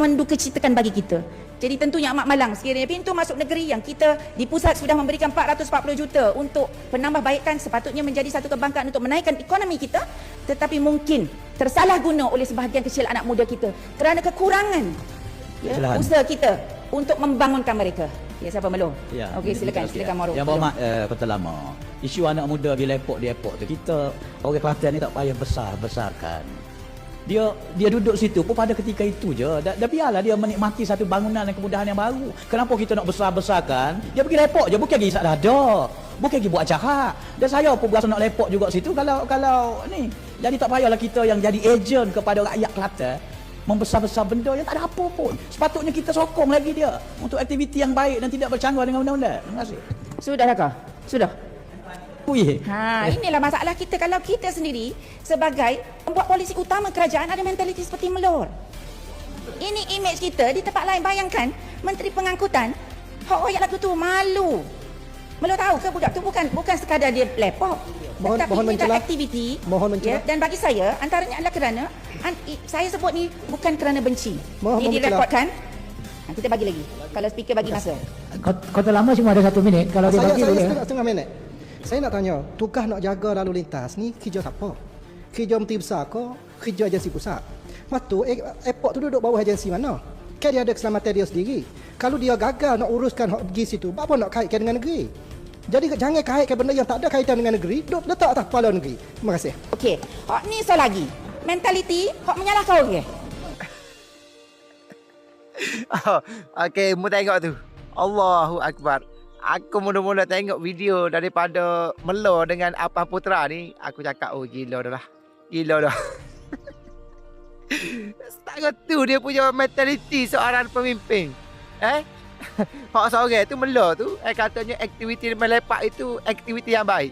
menduka citakan bagi kita. Jadi tentunya amat malang sekiranya pintu masuk negeri yang kita di pusat sudah memberikan 440 juta untuk penambahbaikan sepatutnya menjadi satu kebanggaan untuk menaikkan ekonomi kita, tetapi mungkin tersalah guna oleh sebahagian kecil anak muda kita kerana kekurangan usaha kita untuk membangunkan mereka. Ya, siapa Melo? Ya, okey, silakan Maruf. Yang berhormat Kota Lama, isu anak muda di airport tu, kita orang Kelantan ni tak payah besarkan. Dia duduk situ pun pada ketika itu je. Dah biarlah dia menikmati satu bangunan dan kemudahan yang baru. Kenapa kita nak besarkan? Dia pergi lepok je, bukan pergi isap dada. Bukan pergi buat acara. Dan saya pun berasa nak lepok juga situ kalau ni. Jadi tak payahlah kita yang jadi ejen kepada rakyat Kelantan membesar-besar benda yang tak ada apa pun. Sepatutnya kita sokong lagi dia untuk aktiviti yang baik dan tidak bercanggah dengan undang-undang. Terima kasih. Sudah Kak? Sudah. Inilah masalah kita. Kalau kita sendiri sebagai pembuat polisi utama kerajaan ada mentaliti seperti Melor. Ini image kita di tempat lain. Bayangkan Menteri Pengangkutan hak rakyat lagu tu malu. Melor tahu ke budak tu bukan sekadar dia lepok, tetapi dia ada aktiviti. Dan bagi saya antaranya adalah kerana saya sebut ni bukan kerana benci. Dia direkodkan. Kita bagi lagi. Kalau speaker bagi masa. Kota Lama cuma ada 1 minit. Kalau dia bagi boleh. Setengah minit. Saya nak tanya, tugas nak jaga lalu lintas ni kerja siapa? Kerja Menteri Besar ke? Kerja agensi pusat? Matu airport tu duduk bawah agensi mana? Kan dia ada keselamatan dia sendiri. Kalau dia gagal nak uruskan hak pergi situ, apa nak kaitkan dengan negeri? Jadi jangan kaitkan benda yang tak ada kaitan dengan negeri, duduk letak atas kepala negeri. Terima kasih. Okey, hak ni soal lagi. Mentaliti hak menyalahkan orang. Okey, mu tengok tu. Allahu Akbar. Aku mula-mula tengok video daripada Melo dengan Apang Putra ni, aku cakap, oh gila dah lah. Gila dah. Tak tu dia punya mentaliti seorang pemimpin. Hak seorang tu Melo tu, katanya aktiviti melepak itu aktiviti yang baik.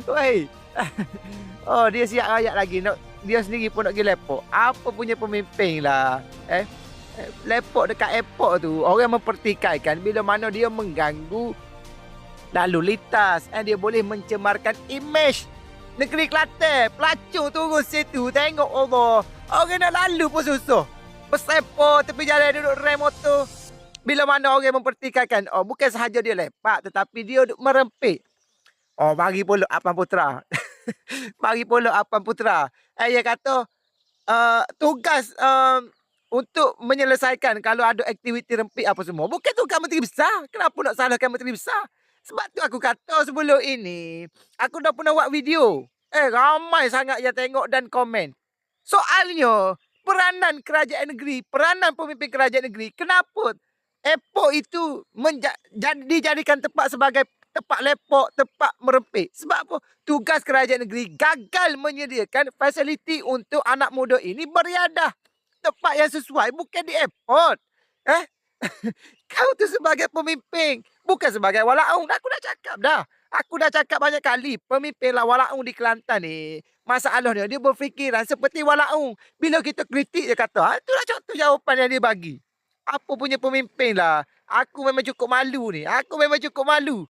Wei. Oh, dia siap rakyat lagi. Dia sendiri pun nak pergi lepok. Apa punya pemimpin lah. Lepok dekat airport tu, orang mempertikaikan bila mana dia mengganggu lalu lintas. Dia boleh mencemarkan image negeri Kelantan. Pelacur turun situ, tengok Allah. Orang nak lalu pun susah. Bersepo tepi jalan duduk rem motor. Bila mana orang mempertikaikan, bukan sahaja dia lepak, tetapi dia duduk merempik. Bagi pula Apang Putra. Bagi pula Apang Putra. Dia kata, tugas untuk menyelesaikan kalau ada aktiviti rempit apa semua. Bukan tugas Menteri Besar. Kenapa nak salahkan Menteri Besar? Sebab tu aku kata sebelum ini, aku dah pernah buat video. Ramai sangat yang tengok dan komen. Soalnya, peranan kerajaan negeri, peranan pemimpin kerajaan negeri, kenapa airport itu dijadikan tempat sebagai tempat lepok, tempat merempik? Sebab apa? Tugas kerajaan negeri gagal menyediakan fasiliti untuk anak muda ini beriadah. Tempat yang sesuai, bukan di airport. Kau tu sebagai pemimpin, bukan sebagai walaung. Aku dah cakap dah. Aku dah cakap banyak kali, pemimpin lah walaung di Kelantan ni. Masalahnya dia berfikiran seperti walaung. Bila kita kritik dia kata, itulah contoh jawapan yang dia bagi. Apa punya pemimpin lah. Aku memang cukup malu ni. Aku memang cukup malu.